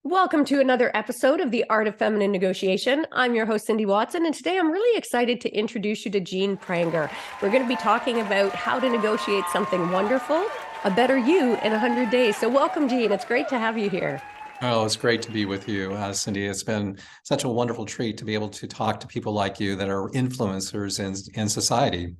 Welcome to another episode of The Art of Feminine Negotiation. I'm your host, Cindy Watson, and today I'm really excited to introduce you to Jean Pranger. We're going to be talking about how to negotiate something wonderful, a better you in 100 days. So welcome, Jean. It's great to have you here. Oh, it's great to be with you, Cindy. It's been such a wonderful treat to be able to talk to people like you that are influencers in society.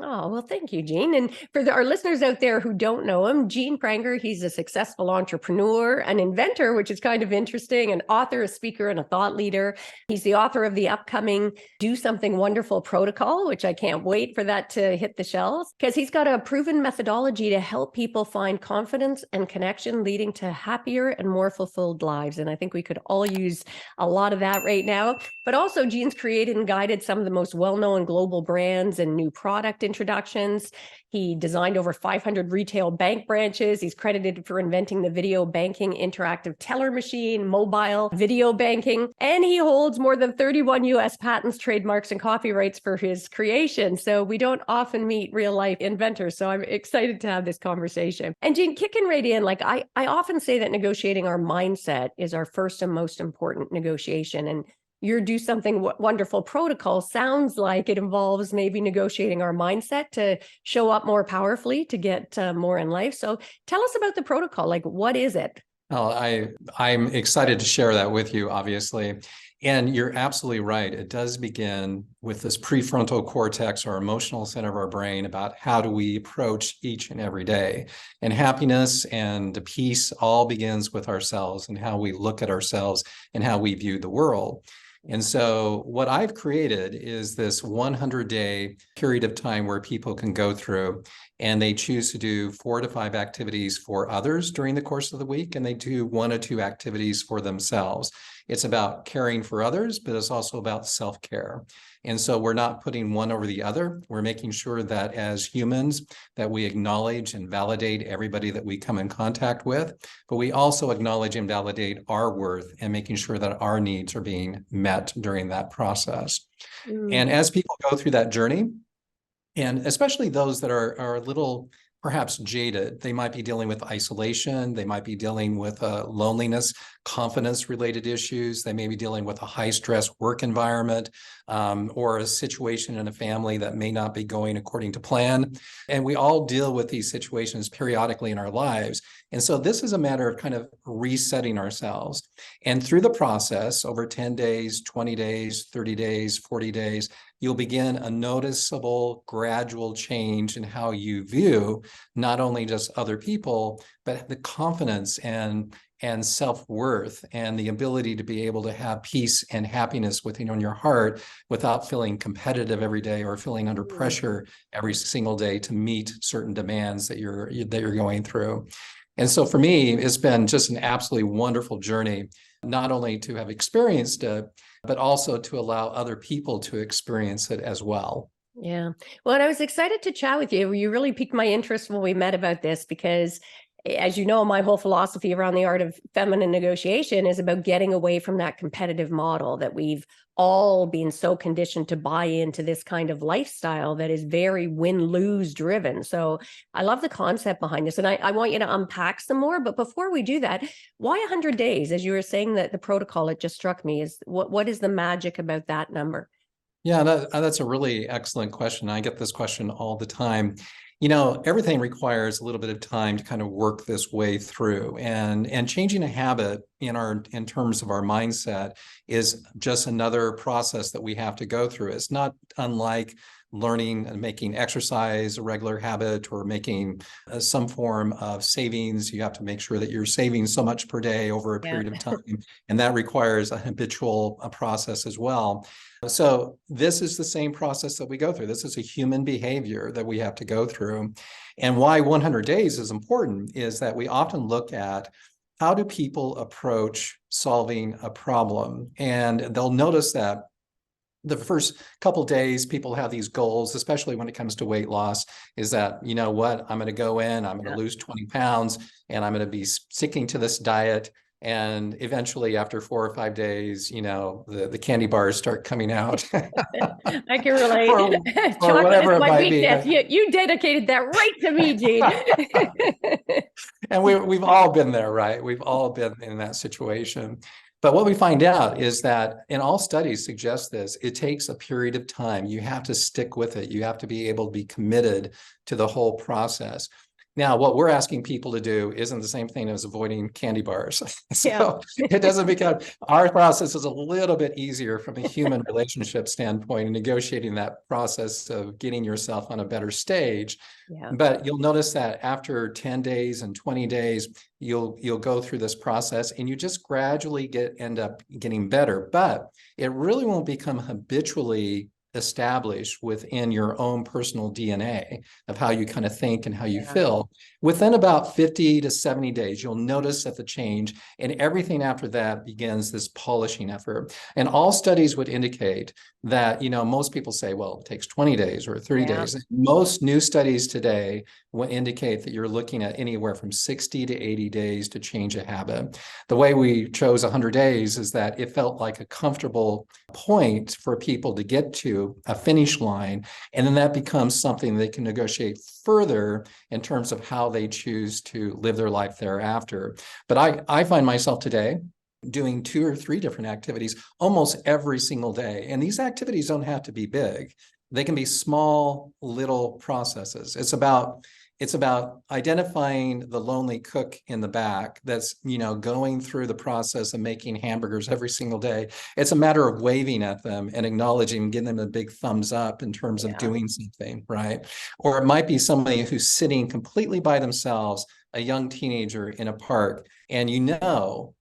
Oh, well, thank you, Jean. And for our listeners out there who don't know him, Jean Pranger, he's a successful entrepreneur, an inventor, which is kind of interesting, an author, a speaker, and a thought leader. He's the author of the upcoming Do Something Wonderful protocol, which I can't wait for that to hit the shelves, because he's got a proven methodology to help people find confidence and connection, leading to happier and more fulfilled lives. And I think we could all use a lot of that right now. But also, Jean's created and guided some of the most well-known global brands and new product introductions. He designed over 500 retail bank branches. He's credited for inventing the video banking interactive teller machine, mobile video banking, and he holds more than 31 US patents, trademarks, and copyrights for his creation. So we don't often meet real life inventors. So I'm excited to have this conversation. And Jean, kicking right in, I often say that negotiating our mindset is our first and most important negotiation. And your Do Something Wonderful protocol sounds like it involves maybe negotiating our mindset to show up more powerfully, to get more in life. So tell us about the protocol. What is it? Oh, I'm excited to share that with you, obviously. And you're absolutely right. It does begin with this prefrontal cortex, our emotional center of our brain, about how do we approach each and every day. And happiness and peace all begins with ourselves and how we look at ourselves and how we view the world. And so what I've created is this 100-day period of time where people can go through and they choose to do 4 to 5 activities for others during the course of the week, and they do 1 or 2 activities for themselves. It's about caring for others, but it's also about self-care. And so we're not putting one over the other. We're making sure that as humans that we acknowledge and validate everybody that we come in contact with, but we also acknowledge and validate our worth and making sure that our needs are being met during that process. And as people go through that journey, and especially those that are a little perhaps jaded, they might be dealing with isolation, they might be dealing with loneliness, confidence-related issues, they may be dealing with a high-stress work environment, or a situation in a family that may not be going according to plan. And we all deal with these situations periodically in our lives. And so this is a matter of kind of resetting ourselves. And through the process, over 10 days, 20 days, 30 days, 40 days, you'll begin a noticeable, gradual change in how you view not only just other people, but the confidence and self-worth and the ability to be able to have peace and happiness within your heart without feeling competitive every day or feeling under pressure every single day to meet certain demands that you're going through. And so for me, it's been just an absolutely wonderful journey, not only to have experienced it, but also to allow other people to experience it as well. Yeah. Well, and I was excited to chat with you. You really piqued my interest when we met about this because, as you know, my whole philosophy around the art of feminine negotiation is about getting away from that competitive model that we've all been so conditioned to buy into, this kind of lifestyle that is very win-lose driven. So I love the concept behind this. And I want you to unpack some more. But before we do that, why 100 days? As you were saying, that the protocol, it just struck me, is what is the magic about that number? Yeah, that's a really excellent question. I get this question all the time. You know, everything requires a little bit of time to kind of work this way through, and changing a habit in terms of our mindset is just another process that we have to go through. It's not unlike learning and making exercise a regular habit, or making some form of savings. You have to make sure that you're saving so much per day over a period of time, and that requires a habitual process as well. So this is the same process that we go through. This is a human behavior that we have to go through. And why 100 days is important is that we often look at how do people approach solving a problem. And they'll notice that the first couple days, people have these goals, especially when it comes to weight loss, is that, you know what, I'm going to go in, I'm going to lose 20 pounds, and I'm going to be sticking to this diet. And eventually, after 4 or 5 days, you know, the candy bars start coming out. I can relate. or whatever it might weakness. be. You dedicated that right to me, Jean. And we've all been there, right? We've all been in that situation. But what we find out is that, and all studies suggest this, it takes a period of time. You have to stick with it. You have to be able to be committed to the whole process. Now, what we're asking people to do isn't the same thing as avoiding candy bars. So it doesn't become, our process is a little bit easier from a human relationship standpoint and negotiating that process of getting yourself on a better stage. Yeah. But you'll notice that after 10 days and 20 days, you'll go through this process and you just gradually end up getting better. But it really won't become habitually established within your own personal DNA of how you kind of think and how you feel. Within about 50 to 70 days, you'll notice that the change, and everything after that begins this polishing effort. And all studies would indicate that, most people say, well, it takes 20 days or 30 days. Most new studies today will indicate that you're looking at anywhere from 60 to 80 days to change a habit. The way we chose 100 days is that it felt like a comfortable point for people to get to a finish line. And then that becomes something they can negotiate further in terms of how they choose to live their life thereafter. But I find myself today doing 2 or 3 different activities almost every single day. And these activities don't have to be big. They can be small, little processes. It's about identifying the lonely cook in the back that's, going through the process of making hamburgers every single day. It's a matter of waving at them and acknowledging, giving them a big thumbs up in terms of doing something, right? Or it might be somebody who's sitting completely by themselves, a young teenager in a park, and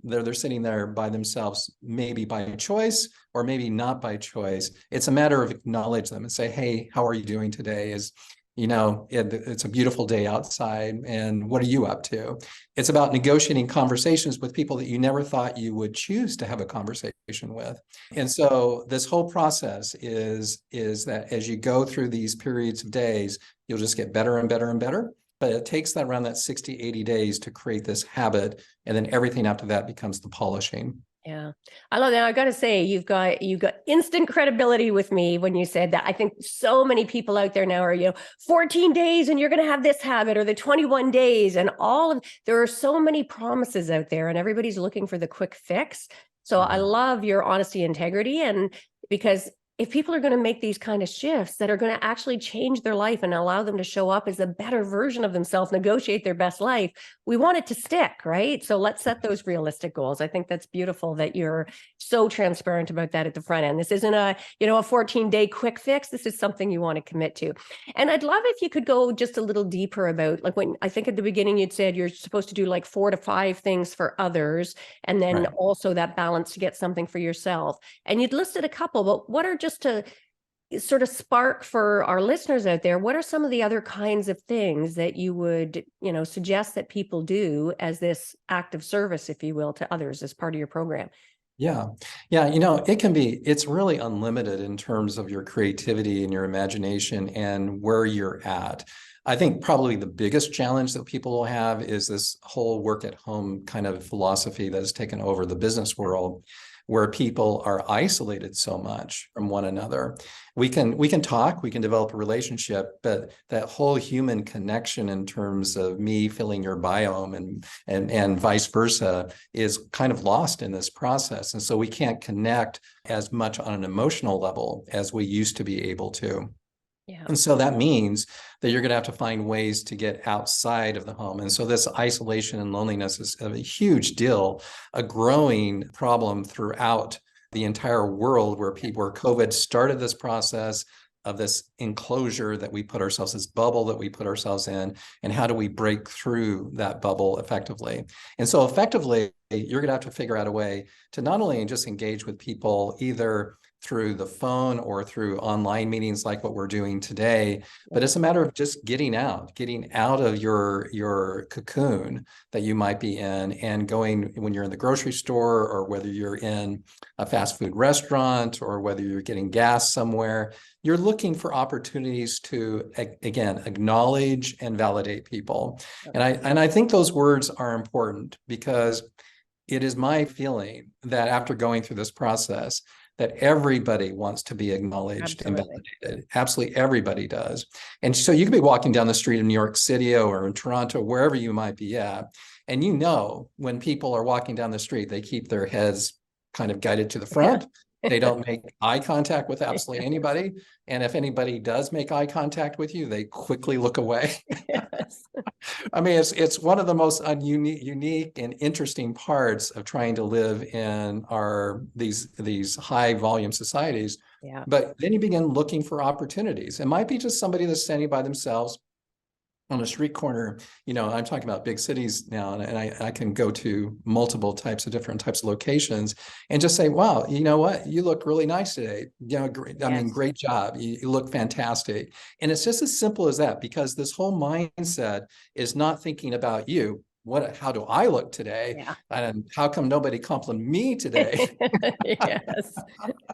they're sitting there by themselves, maybe by choice or maybe not by choice. It's a matter of acknowledge them and say, hey, how are you doing today? It's a beautiful day outside, and what are you up to? It's about negotiating conversations with people that you never thought you would choose to have a conversation with. And so this whole process is that as you go through these periods of days, you'll just get better and better and better. But it takes that around that 60, 80 days to create this habit. And then everything after that becomes the polishing. Yeah. I love that. I got to say, you've got instant credibility with me when you said that. I think so many people out there now are, 14 days and you're going to have this habit, or the 21 days, and there are so many promises out there and everybody's looking for the quick fix. So I love your honesty, integrity, and because if people are going to make these kind of shifts that are going to actually change their life and allow them to show up as a better version of themselves, negotiate their best life, we want it to stick, right? So let's set those realistic goals. I think that's beautiful that you're so transparent about that at the front end. This isn't a 14-day quick fix. This is something you want to commit to. And I'd love if you could go just a little deeper about, like, when I think at the beginning you'd said you're supposed to do like 4 to 5 things for others, and then also that balance to get something for yourself. And you'd listed a couple, but what are, just to sort of spark for our listeners out there, what are some of the other kinds of things that you would, suggest that people do as this act of service, if you will, to others as part of your program? Yeah. It's really unlimited in terms of your creativity and your imagination and where you're at. I think probably the biggest challenge that people will have is this whole work at home kind of philosophy that has taken over the business world, where people are isolated so much from one another. We can talk, we can develop a relationship, but that whole human connection in terms of me filling your biome and vice versa is kind of lost in this process. And so we can't connect as much on an emotional level as we used to be able to. Yeah. And so that means that you're going to have to find ways to get outside of the home. And so this isolation and loneliness is a huge deal, a growing problem throughout the entire world, where COVID started this process of this enclosure that we put ourselves, this bubble that we put ourselves in, and how do we break through that bubble effectively? And so effectively, you're going to have to figure out a way to not only just engage with people either through the phone or through online meetings like what we're doing today, but it's a matter of just getting out of your cocoon that you might be in, and going, when you're in the grocery store, or whether you're in a fast food restaurant, or whether you're getting gas somewhere, you're looking for opportunities to, again, acknowledge and validate people. And I think those words are important, because it is my feeling that after going through this process, that everybody wants to be acknowledged and Absolutely. validated. Absolutely everybody does. And so you could be walking down the street in New York City or in Toronto, wherever you might be at, and when people are walking down the street, they keep their heads kind of guided to the front. They don't make eye contact with absolutely anybody. And if anybody does make eye contact with you, they quickly look away. Yes. I mean, it's one of the most unique and interesting parts of trying to live in these high volume societies. Yeah. But then you begin looking for opportunities. It might be just somebody that's standing by themselves on a street corner. I'm talking about big cities now, and I can go to multiple different types of locations and just say, wow, you know what? You look really nice today. Great, I mean, great job. You look fantastic. And it's just as simple as that, because this whole mindset is not thinking about you. How do I look today? Yeah. And how come nobody complimented me today? Yes.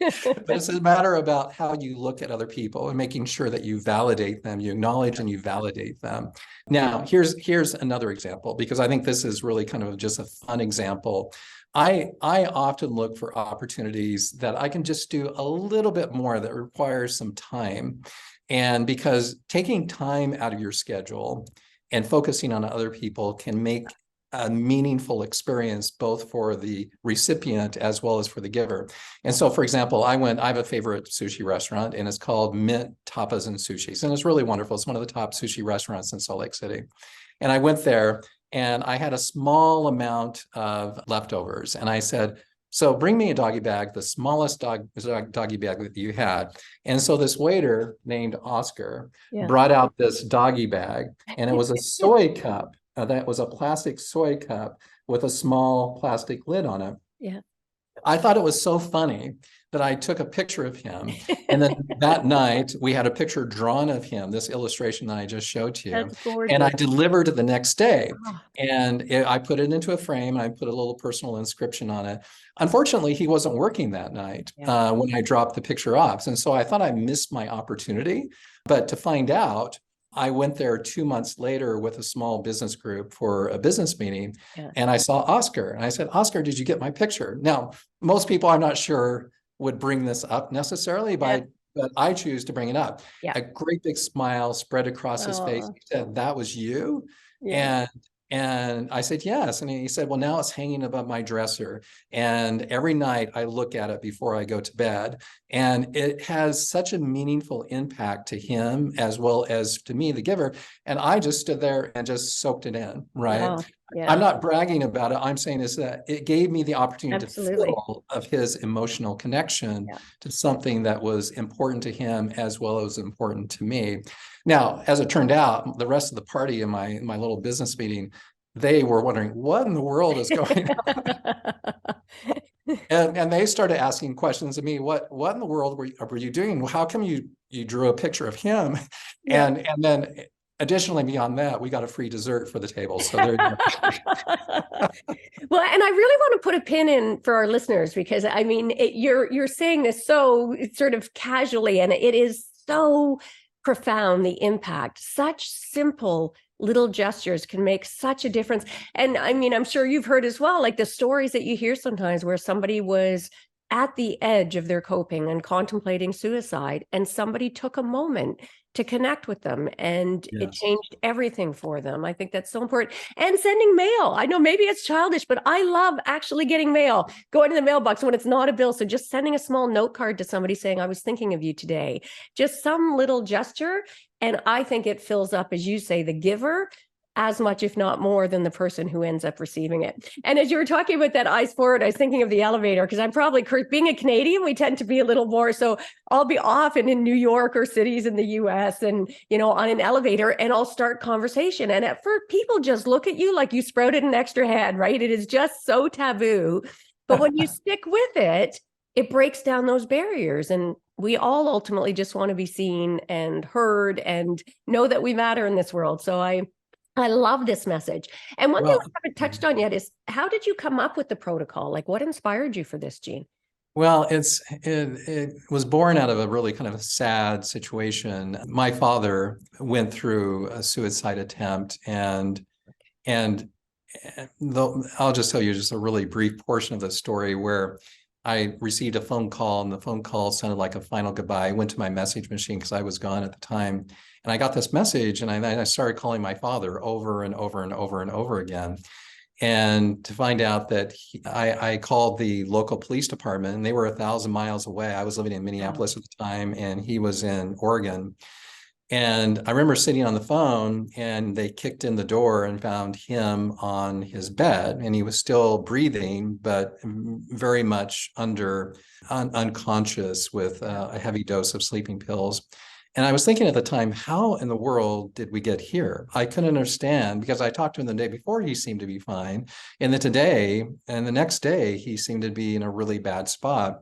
But it's a matter about how you look at other people and making sure that you validate them, you acknowledge and you validate them. Now, here's another example, because I think this is really kind of just a fun example. I often look for opportunities that I can just do a little bit more that requires some time. And because taking time out of your schedule and focusing on other people can make a meaningful experience, both for the recipient as well as for the giver. And so, for example, I have a favorite sushi restaurant, and it's called Mint Tapas and Sushis. And it's really wonderful. It's one of the top sushi restaurants in Salt Lake City. And I went there and I had a small amount of leftovers. And I said, so bring me a doggy bag, the smallest doggy bag that you had. And so this waiter named Oscar brought out this doggy bag, and it was a soy cup. That was a plastic soy cup with a small plastic lid on it. Yeah. I thought it was so funny that I took a picture of him. And then that night we had a picture drawn of him, this illustration that I just showed to you. That's gorgeous. And I delivered it the next day. Oh. And I put it into a frame. I put a little personal inscription on it. Unfortunately, he wasn't working that night when I dropped the picture off. And so I thought I missed my opportunity. But to find out, I went there 2 months later with a small business group for a business meeting, and I saw Oscar. And I said, Oscar, did you get my picture? Now, most people, I'm not sure, would bring this up necessarily, but I choose to bring it up. A great big smile spread across his face. He said, that was you? And I said, yes. And he said, well, now it's hanging above my dresser. And every night I look at it before I go to bed. And it has such a meaningful impact to him as well as to me, the giver. And I just stood there and just soaked it in, right? Oh, I'm not bragging about it. I'm saying is that it gave me the opportunity to feel of his emotional connection to something that was important to him as well as important to me. Now, as it turned out, the rest of the party in my little business meeting, they were wondering, what in the world is going on? And they started asking questions of me. What in the world were you doing? How come you drew a picture of him? And then additionally, beyond that, we got a free dessert for the table. So there you go. Well, and I really want to put a pin in for our listeners, because I mean, you're saying this so sort of casually, and it is so profound, the impact. Such simple little gestures can make such a difference. And I mean, I'm sure you've heard as well, like the stories that you hear sometimes where somebody was at the edge of their coping and contemplating suicide, and somebody took a moment to connect with them, and it changed everything for them. I think that's so important. And sending mail. I know maybe it's childish, but I love actually getting mail, going to the mailbox when it's not a bill. So just sending a small note card to somebody saying, I was thinking of you today, just some little gesture. And I think it fills up, as you say, the giver as much, if not more, than the person who ends up receiving it. And as you were talking about that eyes forward, I was thinking of the elevator, because I'm probably, being a Canadian, we tend to be a little more, so I'll be often in New York or cities in the US and, on an elevator, and I'll start conversation. And at first, people just look at you like you sprouted an extra head, right? It is just so taboo. But when you stick with it, it breaks down those barriers. And we all ultimately just want to be seen and heard and know that we matter in this world. So I love this message. And one thing we haven't touched on yet is, how did you come up with the protocol? Like, what inspired you for this, Gene? Well, it was born out of a really kind of a sad situation. My father went through a suicide attempt, and I'll just tell you just a really brief portion of the story where I received a phone call, and the phone call sounded like a final goodbye. I went to my message machine because I was gone at the time. And I got this message, and I started calling my father over and over and over and over again. And to find out that I called the local police department, and they were 1,000 miles away. I was living in Oh, Minneapolis at the time, and he was in Oregon. And I remember sitting on the phone, and they kicked in the door and found him on his bed, and he was still breathing, but very much unconscious with yeah. a heavy dose of sleeping pills. And I was thinking at the time, how in the world did we get here? I couldn't understand, because I talked to him the day before, he seemed to be fine. And then today and the next day, he seemed to be in a really bad spot.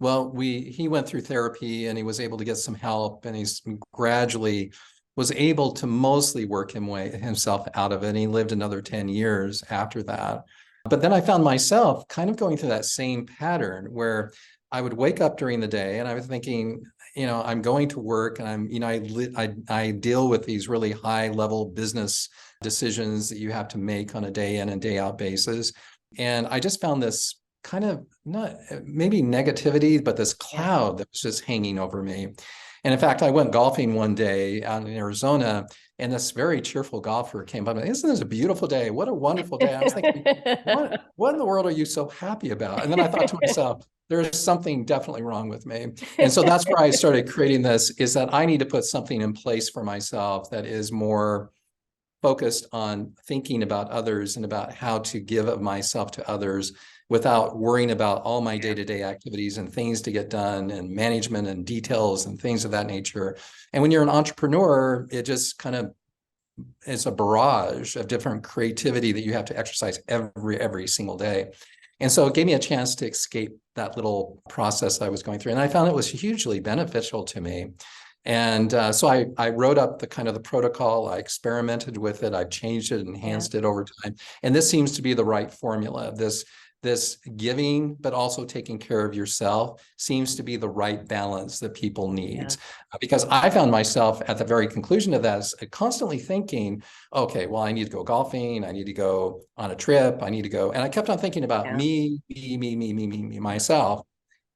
Well, he went through therapy, and he was able to get some help, and he's gradually was able to mostly work himself out of it. And he lived another 10 years after that. But then I found myself kind of going through that same pattern where I would wake up during the day, and I was thinking, I'm going to work, and I deal with these really high level business decisions that you have to make on a day in and day out basis. And I just found this kind of, not maybe negativity, but this Yeah. cloud that was just hanging over me. And in fact, I went golfing one day out in Arizona, and this very cheerful golfer came up and, "Isn't this a beautiful day? What a wonderful day." I was thinking, what in the world are you so happy about? And then I thought to myself, there's something definitely wrong with me. And so that's where I started creating this, is that I need to put something in place for myself that is more focused on thinking about others and about how to give of myself to others without worrying about all my day-to-day activities and things to get done and management and details and things of that nature. And when you're an entrepreneur, it just kind of is a barrage of different creativity that you have to exercise every single day. And so it gave me a chance to escape that little process I was going through. And I found it was hugely beneficial to me. And so I wrote up the kind of the protocol. I experimented with it. I changed it, Yeah. enhanced it over time. And this seems to be the right formula. This giving, but also taking care of yourself, seems to be the right balance that people Yeah. need. Because I found myself at the very conclusion of that, constantly thinking, okay, well, I need to go golfing. I need to go on a trip. I need to go. And I kept on thinking about Yeah. me, myself.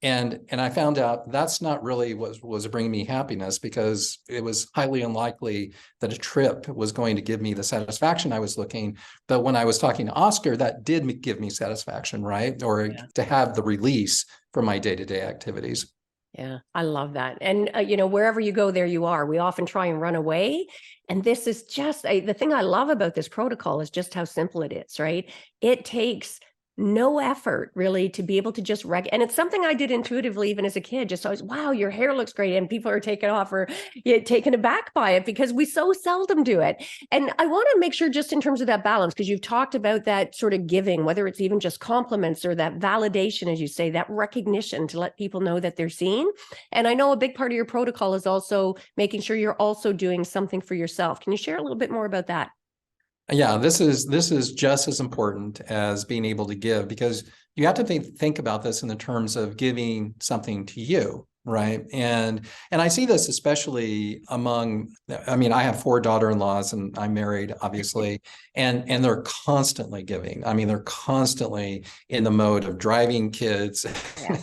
And I found out that's not really what was bringing me happiness, because it was highly unlikely that a trip was going to give me the satisfaction I was looking. But when I was talking to Oscar, that did give me satisfaction, right? Or Yeah. to have the release from my day-to-day activities. Yeah, I love that. And, wherever you go, there you are. We often try and run away. And this is just the thing I love about this protocol is just how simple it is, right? It takes no effort really to be able to just and it's something I did intuitively even as a kid. Just always, wow, your hair looks great, and people are taken off or taken aback by it because we so seldom do it. And I want to make sure, just in terms of that balance, because you've talked about that sort of giving, whether it's even just compliments or that validation, as you say, that recognition to let people know that they're seen. And I know a big part of your protocol is also making sure you're also doing something for yourself. Can you share a little bit more about that? Yeah, this is just as important as being able to give, because you have to think about this in the terms of giving something to you, right? And I see this especially among, I mean, I have 4 daughter-in-laws, and I'm married, obviously, and they're constantly giving. I mean, they're constantly in the mode of driving kids Yeah.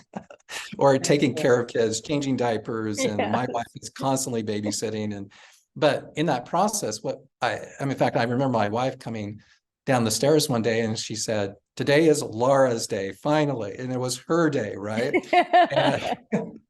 or taking care of kids, changing diapers, and Yeah. my wife is constantly babysitting. And but in that process, in fact, I remember my wife coming down the stairs one day, and she said, "Today is Laura's day, finally." And it was her day, right? And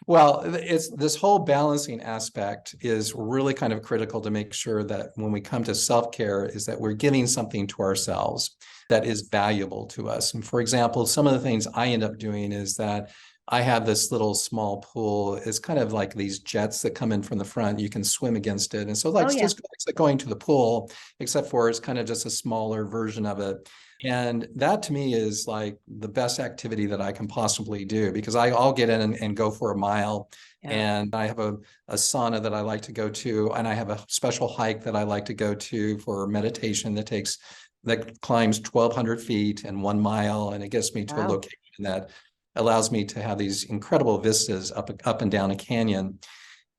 well, it's this whole balancing aspect is really kind of critical to make sure that when we come to self-care, is that we're giving something to ourselves that is valuable to us. And for example, some of the things I end up doing is that I have this little small pool. It's kind of like these jets that come in from the front. You can swim against it. And so Oh, yeah. it's like going to the pool, except for it's kind of just a smaller version of it. And that to me is like the best activity that I can possibly do, because I'll get in and go for a mile. Yeah. And I have a sauna that I like to go to. And I have a special hike that I like to go to for meditation that climbs 1,200 feet and 1 mile. And it gets me to a Wow. location that allows me to have these incredible vistas up and down a canyon.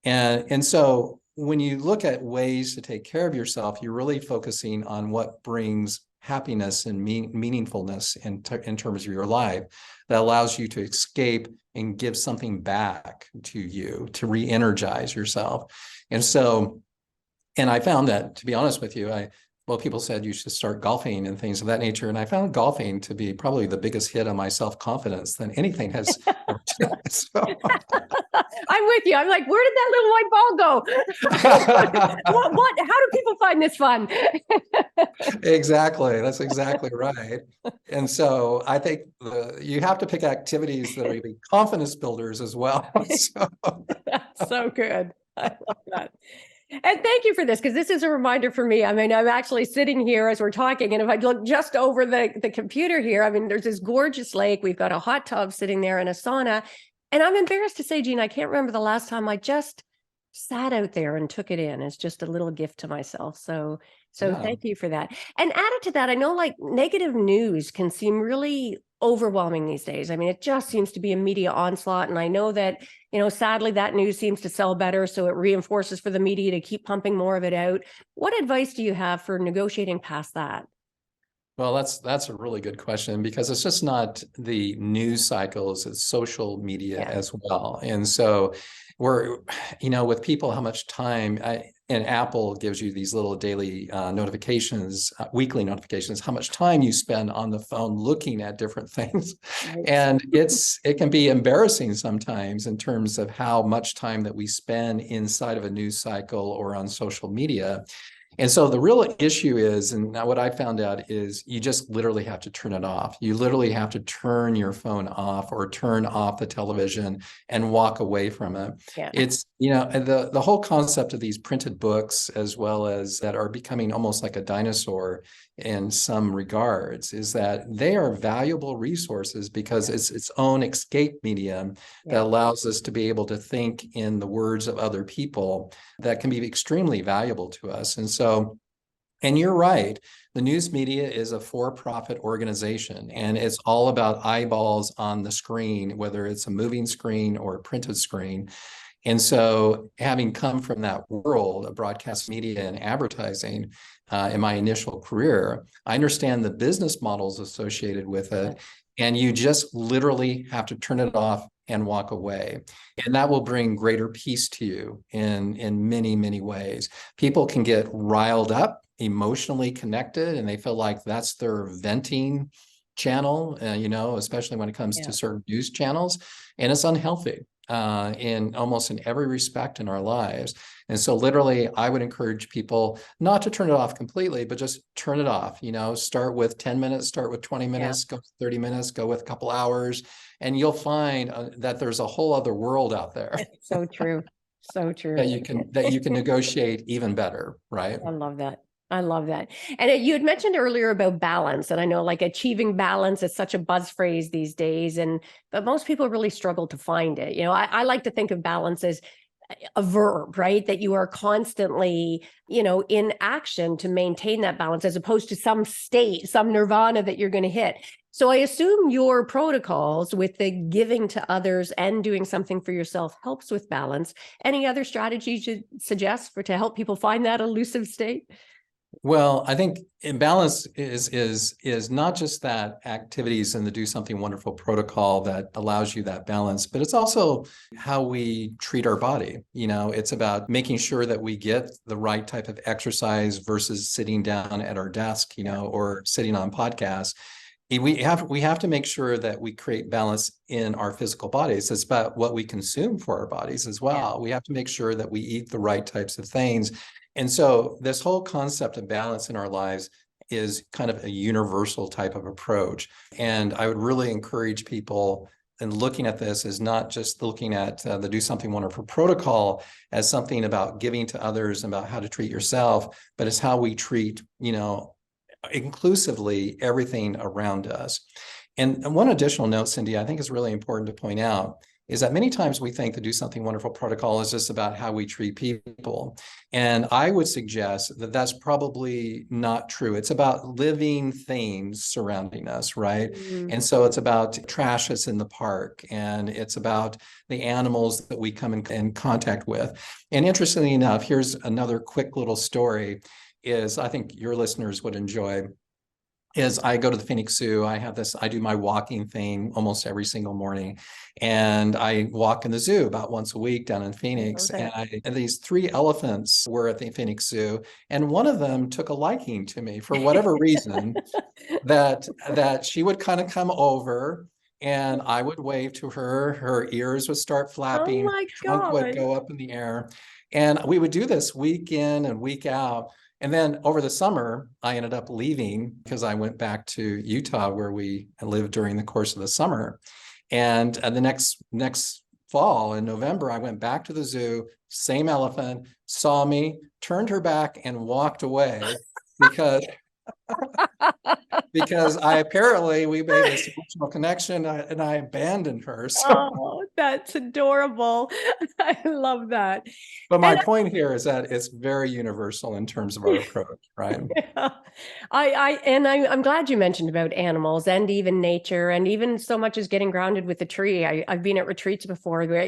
And so when you look at ways to take care of yourself, you're really focusing on what brings happiness and meaningfulness in terms of your life. that allows you to escape and give something back to you to re-energize yourself. And so, and I found that, to be honest with you, well, people said you should start golfing and things of that nature. And I found golfing to be probably the biggest hit on my self-confidence than anything has. So, I'm with you. I'm like, where did that little white ball go? How do people find this fun? exactly. That's exactly right. And so I think you have to pick activities that are going to be confidence builders as well. So. That's so good. I love that. And thank you for this, because this is a reminder for me. I mean, I'm actually sitting here as we're talking, and if I look just over the computer here, I mean, there's this gorgeous lake. We've got a hot tub sitting there and a sauna. And I'm embarrassed to say, Jean, I can't remember the last time I just sat out there and took it in as just a little gift to myself. So Yeah. thank you for that. And added to that, I know like negative news can seem really overwhelming these days. I mean, it just seems to be a media onslaught. And I know that, sadly, that news seems to sell better. So it reinforces for the media to keep pumping more of it out. What advice do you have for negotiating past that? Well, that's a really good question, because it's just not the news cycles, it's social media as well. And so we're, with people, how much time, and Apple gives you these little daily notifications, weekly notifications, how much time you spend on the phone looking at different things. Right. And it can be embarrassing sometimes in terms of how much time that we spend inside of a news cycle or on social media. And so the real issue is, and what I found out is, you just literally have to turn it off. You literally have to turn your phone off or turn off the television and walk away from it. Yeah. It's, the whole concept of these printed books, as well as that are becoming almost like a dinosaur in some regards, is that they are valuable resources because it's its own escape medium that allows us to be able to think in the words of other people that can be extremely valuable to us. And so, and you're right, the news media is a for-profit organization, and it's all about eyeballs on the screen, whether it's a moving screen or a printed screen. And so, having come from that world of broadcast media and advertising in my initial career, I understand the business models associated with it. And you just literally have to turn it off and walk away. And that will bring greater peace to you in many, many ways. People can get riled up, emotionally connected, and they feel like that's their venting channel, especially when it comes to certain news channels. And it's unhealthy in almost in every respect in our lives. And so literally, I would encourage people not to turn it off completely, but just turn it off. Start with 10 minutes, start with 20 minutes, go 30 minutes, go with a couple hours, and you'll find that there's a whole other world out there. So true. So true. that you can negotiate even better, right? I love that. I love that. And you had mentioned earlier about balance, and I know like achieving balance is such a buzz phrase these days, but most people really struggle to find it. I like to think of balance as a verb, right? That you are constantly, in action to maintain that balance, as opposed to some state, some nirvana that you're going to hit. So I assume your protocols with the giving to others and doing something for yourself helps with balance. Any other strategies you suggest to help people find that elusive state? Well, I think balance is not just that activities and the do something wonderful protocol that allows you that balance, but it's also how we treat our body. It's about making sure that we get the right type of exercise versus sitting down at our desk, or sitting on podcasts. We have to make sure that we create balance in our physical bodies. It's about what we consume for our bodies as well. Yeah. We have to make sure that we eat the right types of things. And so this whole concept of balance in our lives is kind of a universal type of approach. And I would really encourage people in looking at this as not just looking at the Do Something Wonderful protocol as something about giving to others and about how to treat yourself, but it's how we treat, inclusively everything around us. And one additional note, Cindy, I think is really important to point out, is that many times we think the Do Something Wonderful protocol is just about how we treat people. And I would suggest that that's probably not true. It's about living things surrounding us, right? Mm-hmm. And so it's about trash that's in the park, and it's about the animals that we come in contact with. And interestingly enough, here's another quick little story, is I think your listeners would enjoy. is I go to the Phoenix Zoo. I do my walking thing almost every single morning. And I walk in the zoo about once a week down in Phoenix. And these 3 elephants were at the Phoenix Zoo. And one of them took a liking to me for whatever reason, that she would kind of come over and I would wave to her. Her ears would start Oh flapping, her my trunk would God. go up in the air. And we would do this week in and week out. And then over the summer, I ended up leaving because I went back to Utah where we lived during the course of the summer. And the next fall in November, I went back to the zoo, same elephant, saw me, turned her back and walked away because we made this emotional connection and I abandoned her. So, Oh, that's adorable. I love that. but my And point here is that it's very universal in terms of our approach, right? yeah. I'm glad you mentioned about animals and even nature and even so much as getting grounded with the tree. I've been at retreats before where,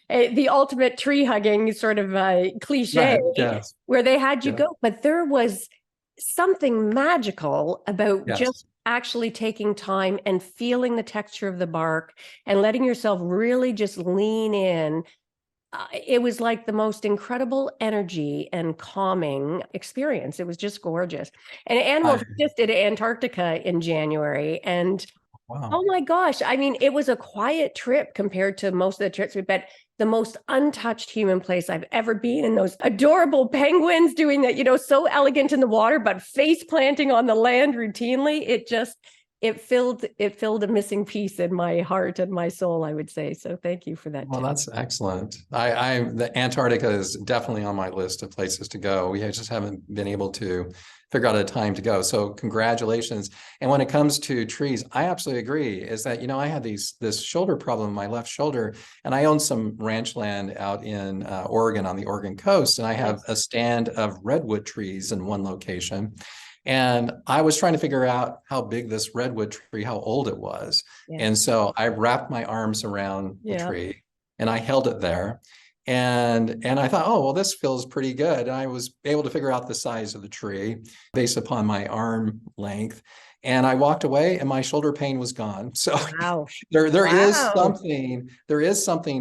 the ultimate tree hugging sort of cliche Right. Yes. where they had you Yeah. go, but there was something magical about Yes. just actually taking time and feeling the texture of the bark and letting yourself really just lean in. It was like the most incredible energy and calming experience. It was just gorgeous. And I, animals just did Antarctica in January. And wow. oh my gosh, I mean, it was a quiet trip compared to most of the trips we've been. The most untouched human place I've ever been. And those adorable penguins doing that, so elegant in the water, but face planting on the land routinely. It filled a missing piece in my heart and my soul, I would say. So thank you for that Well, tip. that's excellent. The Antarctica is definitely on my list of places to go. We just haven't been able to figure out a time to go. So congratulations. And when it comes to trees, I absolutely agree. Is that, I had this shoulder problem in my left shoulder, and I own some ranch land out in Oregon on the Oregon coast, and I have a stand of redwood trees in one location. And I was trying to figure out how big this redwood tree, how old it was. Yeah. And so I wrapped my arms around the tree and I held it there. And I thought, oh, well, this feels pretty good. And I was able to figure out the size of the tree based upon my arm length. And I walked away and my shoulder pain was gone. So Wow. there is Wow. something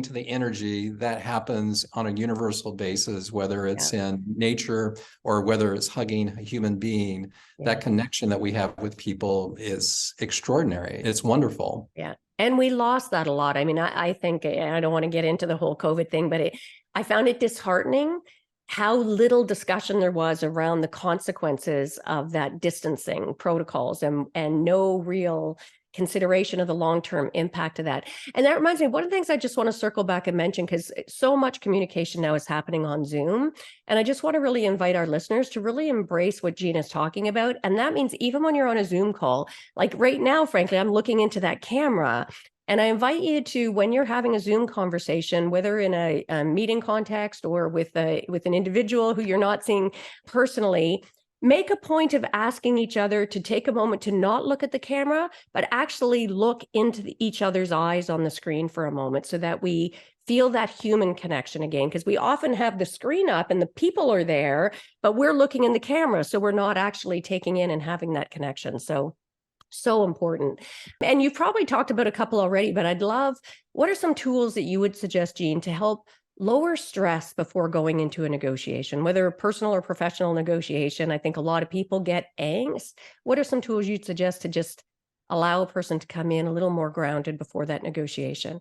to the energy that happens on a universal basis, whether it's in nature or whether it's hugging a human being. That connection that we have with people is extraordinary. It's wonderful. Yeah. And we lost that a lot. I mean, I think, and I don't want to get into the whole COVID thing, but I found it disheartening how little discussion there was around the consequences of that distancing protocols and no real consideration of the long-term impact of that. And that reminds me, one of the things I just want to circle back and mention, because so much communication now is happening on Zoom. And I just want to really invite our listeners to really embrace what Gina's talking about. And that means even when you're on a Zoom call, like right now, frankly, I'm looking into that camera. And I invite you to, when you're having a Zoom conversation, whether in a meeting context or with an individual who you're not seeing personally, make a point of asking each other to take a moment to not look at the camera, but actually look into each other's eyes on the screen for a moment so that we feel that human connection again. Because we often have the screen up and the people are there, but we're looking in the camera. So we're not actually taking in and having that connection. So important. And you've probably talked about a couple already, but what are some tools that you would suggest, Jean, to help lower stress before going into a negotiation, whether a personal or professional negotiation? I think a lot of people get angst. What are some tools you'd suggest to just allow a person to come in a little more grounded before that negotiation?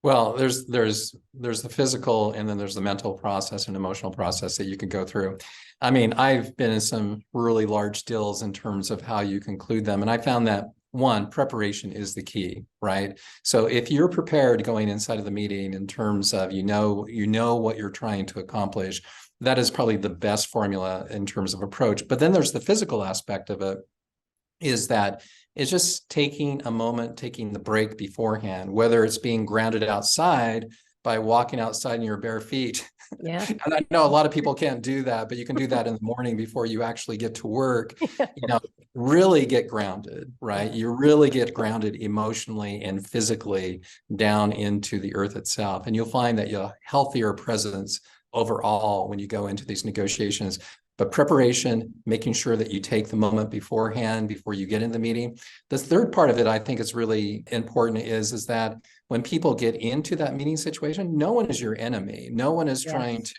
Well, there's the physical and then there's the mental process and emotional process that you can go through. I mean, I've been in some really large deals in terms of how you conclude them. And I found that one, preparation is the key, right? So if you're prepared going inside of the meeting in terms of, you know what you're trying to accomplish, that is probably the best formula in terms of approach. But then there's the physical aspect of it, is that it's just taking a moment, taking the break beforehand, whether it's being grounded outside by walking outside in your bare feet. Yeah. And I know a lot of people can't do that, but you can do that in the morning before you actually get to work. Really get grounded, right? You really get grounded emotionally and physically down into the earth itself. And you'll find that you'll have healthier presence overall when you go into these negotiations. But preparation, making sure that you take the moment beforehand, before you get in the meeting. The third part of it, I think is really important is that when people get into that meeting situation, no one is your enemy. No one is trying to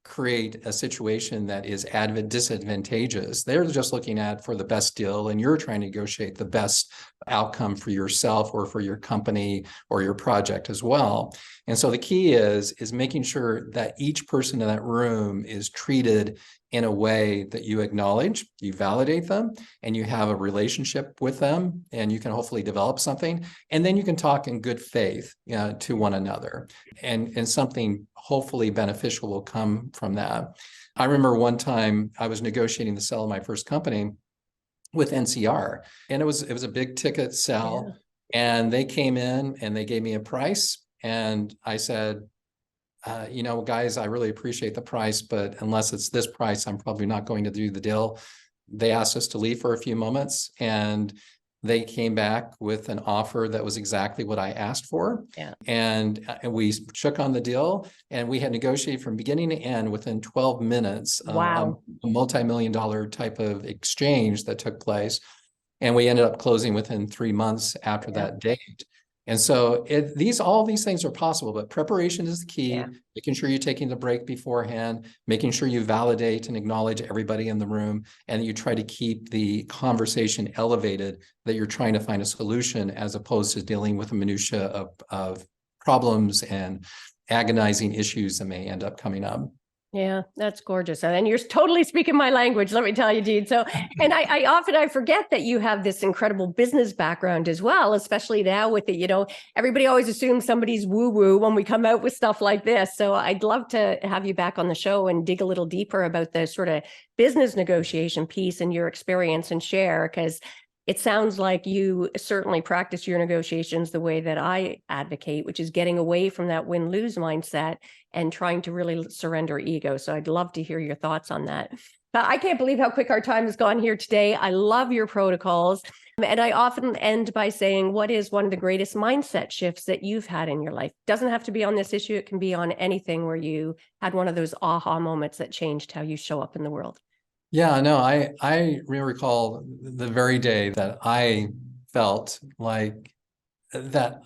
create a situation that is disadvantageous. They're just looking at for the best deal, and you're trying to negotiate the best outcome for yourself or for your company or your project as well. And so the key is making sure that each person in that room is treated in a way that you acknowledge, you validate them, and you have a relationship with them, and you can hopefully develop something. And then you can talk in good faith to one another. And something hopefully beneficial will come from that. I remember one time I was negotiating the sale of my first company with NCR, and it was a big ticket sell. And they came in and they gave me a price. And I said, guys, I really appreciate the price, but unless it's this price, I'm probably not going to do the deal. They asked us to leave for a few moments, and they came back with an offer that was exactly what I asked for. And we shook on the deal, and we had negotiated from beginning to end within 12 minutes, a multi-million-dollar type of exchange that took place. And we ended up closing within 3 months after that date. And so all these things are possible, but preparation is the key. Making sure you're taking the break beforehand, making sure you validate and acknowledge everybody in the room, and you try to keep the conversation elevated, that you're trying to find a solution as opposed to dealing with the minutia of problems and agonizing issues that may end up coming up. Yeah, that's gorgeous. And you're totally speaking my language, let me tell you, Dean. So, and I forget that you have this incredible business background as well, especially now with it, everybody always assumes somebody's woo-woo when we come out with stuff like this. So I'd love to have you back on the show and dig a little deeper about the sort of business negotiation piece and your experience and share, because it sounds like you certainly practice your negotiations the way that I advocate, which is getting away from that win-lose mindset and trying to really surrender ego. So I'd love to hear your thoughts on that. I can't believe how quick our time has gone here today. I love your protocols. And I often end by saying, what is one of the greatest mindset shifts that you've had in your life? Doesn't have to be on this issue. It can be on anything where you had one of those aha moments that changed how you show up in the world. Yeah, no, I recall the very day that I felt like that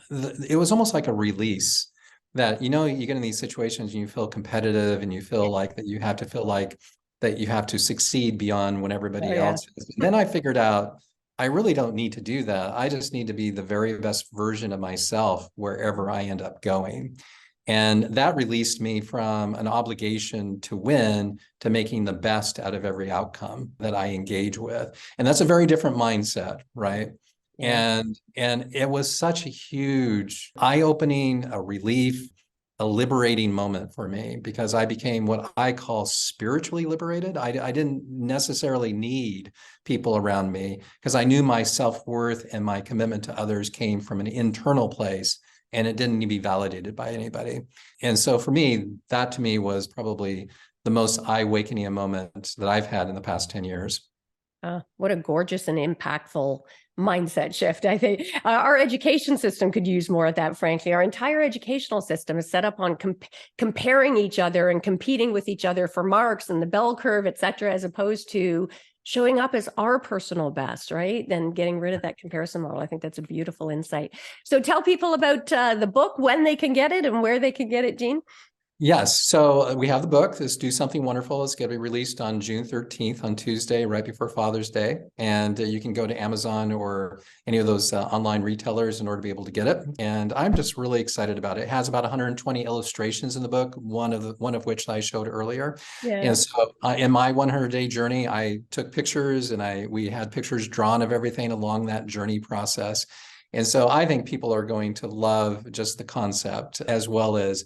it was almost like a release, that, you get in these situations and you feel competitive and you feel like that you have to feel like that you have to succeed beyond when everybody else is. And then I figured out I really don't need to do that. I just need to be the very best version of myself wherever I end up going. And that released me from an obligation to win to making the best out of every outcome that I engage with. And that's a very different mindset, right? And it was such a huge eye-opening, a relief, a liberating moment for me, because I became what I call spiritually liberated. I didn't necessarily need people around me, because I knew my self-worth and my commitment to others came from an internal place, and it didn't need to be validated by anybody. And so for me, that to me was probably the most eye-awakening moment that I've had in the past 10 years. What a gorgeous and impactful mindset shift. I think our education system could use more of that, frankly. Our entire educational system is set up on comparing each other and competing with each other for marks and the bell curve, et cetera, as opposed to showing up as our personal best, right? Then getting rid of that comparison model. I think that's a beautiful insight. So tell people about the book, when they can get it and where they can get it, Gene. Yes. So we have the book, this Do Something Wonderful. It's going to be released on June 13th, on Tuesday, right before Father's Day. And you can go to Amazon or any of those online retailers in order to be able to get it. And I'm just really excited about it. It has about 120 illustrations in the book, one of which I showed earlier. And so in my 100-day journey, I took pictures, and we had pictures drawn of everything along that journey process. And so I think people are going to love just the concept, as well as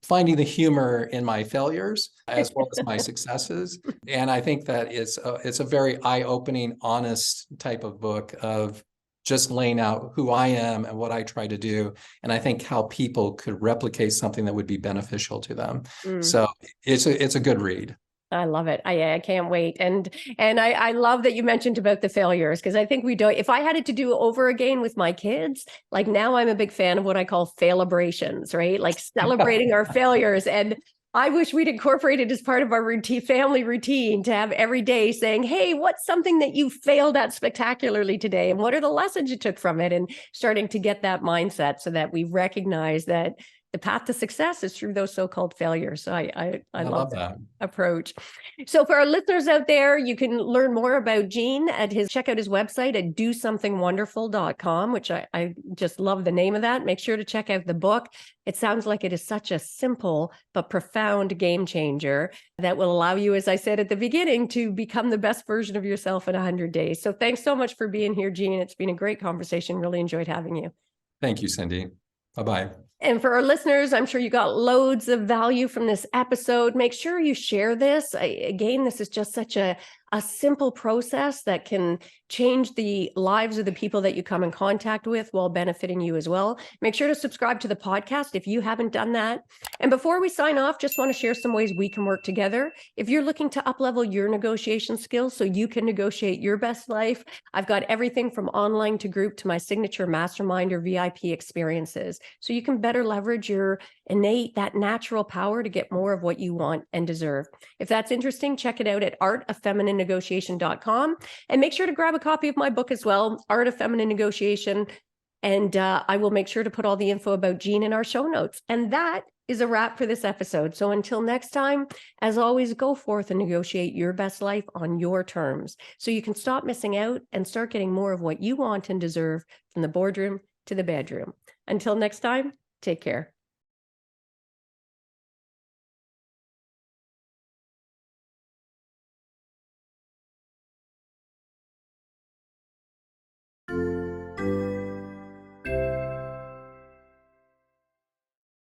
finding the humor in my failures as well as my successes. And I think that it's a very eye-opening, honest type of book of just laying out who I am and what I try to do. And I think how people could replicate something that would be beneficial to them. So it's a good read. I love it. I can't wait. And I love that you mentioned about the failures, because I think we don't, if I had it to do over again with my kids, like now I'm a big fan of what I call failabrations, right? Like celebrating our failures. And I wish we'd incorporated as part of our routine, family routine, to have every day saying, hey, what's something that you failed at spectacularly today? And what are the lessons you took from it? And starting to get that mindset so that we recognize that the path to success is through those so-called failures. So I love that approach. So for our listeners out there, you can learn more about Gene check out his website at dosomethingwonderful.com, which I just love the name of that. Make sure to check out the book. It sounds like it is such a simple but profound game changer that will allow you, as I said at the beginning, to become the best version of yourself in 100 days. So thanks so much for being here, Gene. It's been a great conversation. Really enjoyed having you. Thank you, Cindy. Bye-bye. And for our listeners, I'm sure you got loads of value from this episode. Make sure you share this. Again, this is just such a simple process that can change the lives of the people that you come in contact with while benefiting you as well. Make sure to subscribe to the podcast if you haven't done that. And before we sign off, just want to share some ways we can work together. If you're looking to up-level your negotiation skills so you can negotiate your best life, I've got everything from online to group to my signature mastermind or VIP experiences. So you can better leverage your innate, that natural power to get more of what you want and deserve. If that's interesting, check it out at artoffemininenegotiation.com, and make sure to grab a copy of my book as well, Art of Feminine Negotiation. And I will make sure to put all the info about Gene in our show notes. And that is a wrap for this episode. So until next time, as always, go forth and negotiate your best life on your terms so you can stop missing out and start getting more of what you want and deserve from the boardroom to the bedroom. Until next time, take care.